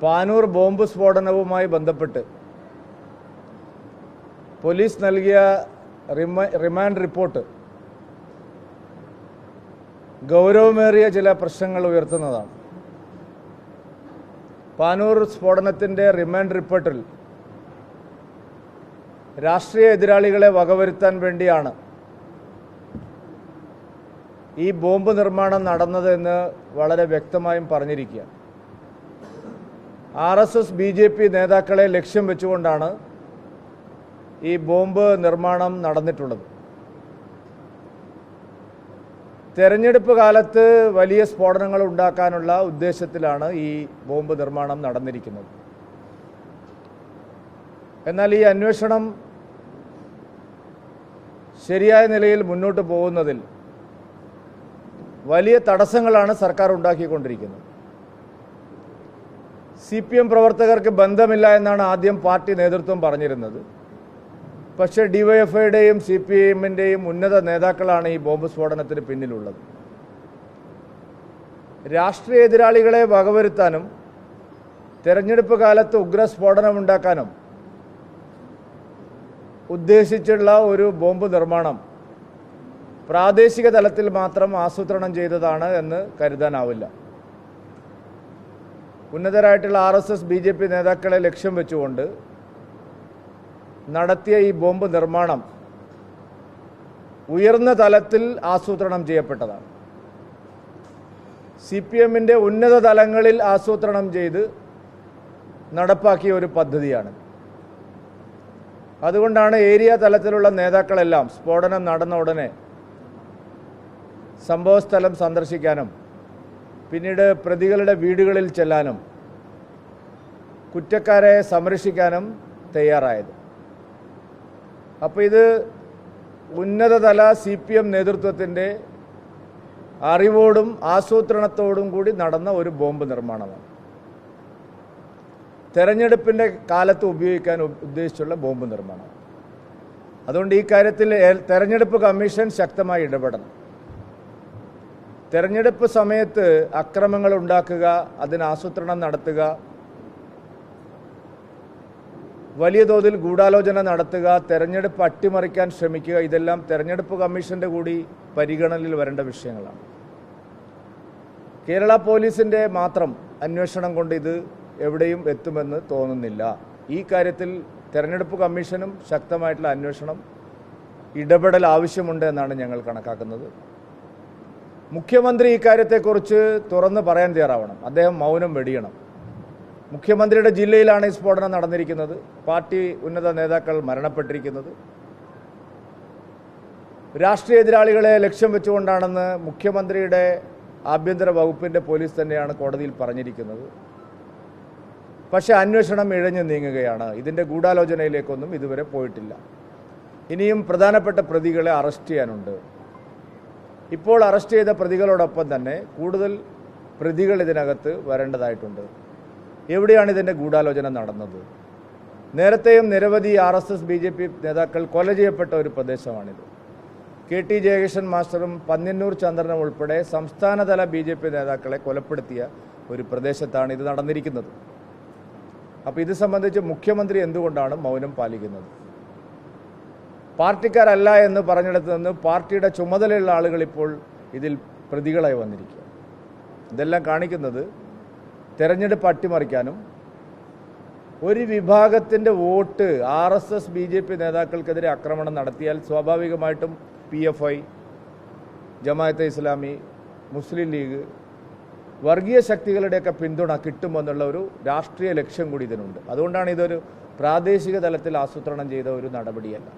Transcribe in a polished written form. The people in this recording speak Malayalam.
പാനൂർ ബോംബ് സ്ഫോടനവുമായി ബന്ധപ്പെട്ട് പോലീസ് നൽകിയ റിമാൻഡ് റിപ്പോർട്ട് ഗൗരവമേറിയ ചില പ്രശ്നങ്ങൾ ഉയർത്തുന്നതാണ്. പാനൂർ സ്ഫോടനത്തിൻ്റെ റിമാൻഡ് റിപ്പോർട്ടിൽ രാഷ്ട്രീയ എതിരാളികളെ വകവരുത്താൻ വേണ്ടിയാണ് ഈ ബോംബ് നിർമ്മാണം നടന്നതെന്ന് വളരെ വ്യക്തമായും പറഞ്ഞിരിക്കുക. RSS BJP നേതാക്കളെ ലക്ഷ്യം വെച്ചുകൊണ്ടാണ് ഈ ബോംബ് നിർമ്മാണം നടന്നിട്ടുള്ളത്. തെരഞ്ഞെടുപ്പ് കാലത്ത് വലിയ സ്ഫോടനങ്ങൾ ഉണ്ടാക്കാനുള്ള ഉദ്ദേശത്തിലാണ് ഈ ബോംബ് നിർമ്മാണം നടന്നിരിക്കുന്നത്. എന്നാൽ ഈ അന്വേഷണം ശരിയായ നിലയിൽ മുന്നോട്ട് പോകുന്നതിൽ വലിയ തടസ്സങ്ങളാണ് സർക്കാർ ഉണ്ടാക്കിക്കൊണ്ടിരിക്കുന്നത്. CPM പ്രവർത്തകർക്ക് ബന്ധമില്ല എന്നാണ് ആദ്യം പാർട്ടി നേതൃത്വം പറഞ്ഞിരുന്നത്. പക്ഷേ DYFIയുടെയും CPIMൻ്റെയും ഉന്നത നേതാക്കളാണ് ഈ ബോംബ് സ്ഫോടനത്തിന് പിന്നിലുള്ളത്. രാഷ്ട്രീയ എതിരാളികളെ വകവരുത്താനും തെരഞ്ഞെടുപ്പ് കാലത്ത് ഉഗ്രസ്ഫോടനമുണ്ടാക്കാനും ഉദ്ദേശിച്ചുള്ള ഒരു ബോംബ് നിർമ്മാണം പ്രാദേശിക തലത്തിൽ മാത്രം ആസൂത്രണം ചെയ്തതാണ് എന്ന് കരുതാനാവില്ല. ഉന്നതരായിട്ടുള്ള RSS BJP നേതാക്കളെ ലക്ഷ്യം വെച്ചുകൊണ്ട് നടത്തിയ ഈ ബോംബ് നിർമ്മാണം ഉയർന്ന തലത്തിൽ ആസൂത്രണം ചെയ്യപ്പെട്ടതാണ്. CPMൻ്റെ ഉന്നത തലങ്ങളിൽ ആസൂത്രണം ചെയ്ത് നടപ്പാക്കിയ ഒരു പദ്ധതിയാണ്. അതുകൊണ്ടാണ് ഏരിയ തലത്തിലുള്ള നേതാക്കളെല്ലാം സ്ഫോടനം നടന്ന ഉടനെ സംഭവസ്ഥലം സന്ദർശിക്കാനും പിന്നീട് പ്രതികളുടെ വീടുകളിൽ ചെല്ലാനും കുറ്റക്കാരെ സംരക്ഷിക്കാനും തയ്യാറായത്. അപ്പോൾ ഇത് ഉന്നതതല CPM നേതൃത്വത്തിൻ്റെ അറിവോടും ആസൂത്രണത്തോടും കൂടി നടന്ന ഒരു ബോംബ് നിർമ്മാണമാണ്. തെരഞ്ഞെടുപ്പിൻ്റെ കാലത്ത് ഉപയോഗിക്കാൻ ഉദ്ദേശിച്ചുള്ള ബോംബ് നിർമ്മാണം. അതുകൊണ്ട് ഈ കാര്യത്തിൽ തെരഞ്ഞെടുപ്പ് കമ്മീഷൻ ശക്തമായി ഇടപെടണം. തെരഞ്ഞെടുപ്പ് സമയത്ത് അക്രമങ്ങൾ ഉണ്ടാക്കുക, അതിന് ആസൂത്രണം നടത്തുക, വലിയ തോതിൽ ഗൂഢാലോചന നടത്തുക, തെരഞ്ഞെടുപ്പ് അട്ടിമറിക്കാൻ ശ്രമിക്കുക, ഇതെല്ലാം തെരഞ്ഞെടുപ്പ് കമ്മീഷൻ്റെ കൂടി പരിഗണനയിൽ വരേണ്ട വിഷയങ്ങളാണ്. കേരള പോലീസിൻ്റെ മാത്രം അന്വേഷണം കൊണ്ട് ഇത് എവിടെയും എത്തുമെന്ന് തോന്നുന്നില്ല. ഈ കാര്യത്തിൽ തെരഞ്ഞെടുപ്പ് കമ്മീഷനും ശക്തമായിട്ടുള്ള അന്വേഷണം ഇടപെടൽ ആവശ്യമുണ്ട് എന്നാണ് ഞങ്ങൾ കണക്കാക്കുന്നത്. മുഖ്യമന്ത്രി ഇക്കാര്യത്തെക്കുറിച്ച് തുറന്ന് പറയാൻ തയ്യാറാവണം. അദ്ദേഹം മൗനം വെടിയണം. മുഖ്യമന്ത്രിയുടെ ജില്ലയിലാണ് ഈ സ്ഫോടനം നടന്നിരിക്കുന്നത്. പാർട്ടി ഉന്നത നേതാക്കൾ മരണപ്പെട്ടിരിക്കുന്നത്. രാഷ്ട്രീയ എതിരാളികളെ ലക്ഷ്യം വെച്ചുകൊണ്ടാണെന്ന് മുഖ്യമന്ത്രിയുടെ ആഭ്യന്തര വകുപ്പിൻ്റെ പോലീസ് തന്നെയാണ് കോടതിയിൽ പറഞ്ഞിരിക്കുന്നത്. പക്ഷേ അന്വേഷണം ഇഴഞ്ഞു നീങ്ങുകയാണ്. ഇതിൻ്റെ ഗൂഢാലോചനയിലേക്കൊന്നും ഇതുവരെ പോയിട്ടില്ല. ഇനിയും പ്രധാനപ്പെട്ട പ്രതികളെ അറസ്റ്റ് ചെയ്യാനുണ്ട്. ഇപ്പോൾ അറസ്റ്റ് ചെയ്ത പ്രതികളോടൊപ്പം തന്നെ കൂടുതൽ പ്രതികൾ ഇതിനകത്ത് വരേണ്ടതായിട്ടുണ്ട്. എവിടെയാണ് ഇതിൻ്റെ ഗൂഢാലോചന നടന്നത്? നേരത്തെയും നിരവധി RSS BJP നേതാക്കൾ കൊല ചെയ്യപ്പെട്ട ഒരു പ്രദേശമാണിത്. KT ജയകിഷൻ മാസ്റ്ററും പന്ന്യന്നൂർ ചന്ദ്രനും ഉൾപ്പെടെ സംസ്ഥാനതല BJP നേതാക്കളെ കൊലപ്പെടുത്തിയ ഒരു പ്രദേശത്താണ് ഇത് നടന്നിരിക്കുന്നത്. അപ്പോൾ ഇത് സംബന്ധിച്ച് മുഖ്യമന്ത്രി എന്തുകൊണ്ടാണ് മൗനം പാലിക്കുന്നത്? പാർട്ടിക്കാരല്ല എന്ന് പറഞ്ഞിടത്ത് നിന്ന് പാർട്ടിയുടെ ചുമതലയുള്ള ആളുകൾ ഇപ്പോൾ ഇതിൽ പ്രതികളായി വന്നിരിക്കുക. ഇതെല്ലാം കാണിക്കുന്നത് തെരഞ്ഞെടുപ്പ് അട്ടിമറിക്കാനും ഒരു വിഭാഗത്തിൻ്റെ വോട്ട് RSS BJP നേതാക്കൾക്കെതിരെ ആക്രമണം നടത്തിയാൽ സ്വാഭാവികമായിട്ടും PFI, ജമാഅത്തെ ഇസ്ലാമി, മുസ്ലിം ലീഗ്, വർഗീയ ശക്തികളുടെയൊക്കെ പിന്തുണ കിട്ടുമെന്നുള്ള ഒരു രാഷ്ട്രീയ ലക്ഷ്യം കൂടി ഇതിനുണ്ട്. അതുകൊണ്ടാണ് ഇതൊരു പ്രാദേശിക തലത്തിൽ ആസൂത്രണം ചെയ്ത ഒരു നടപടിയല്ല.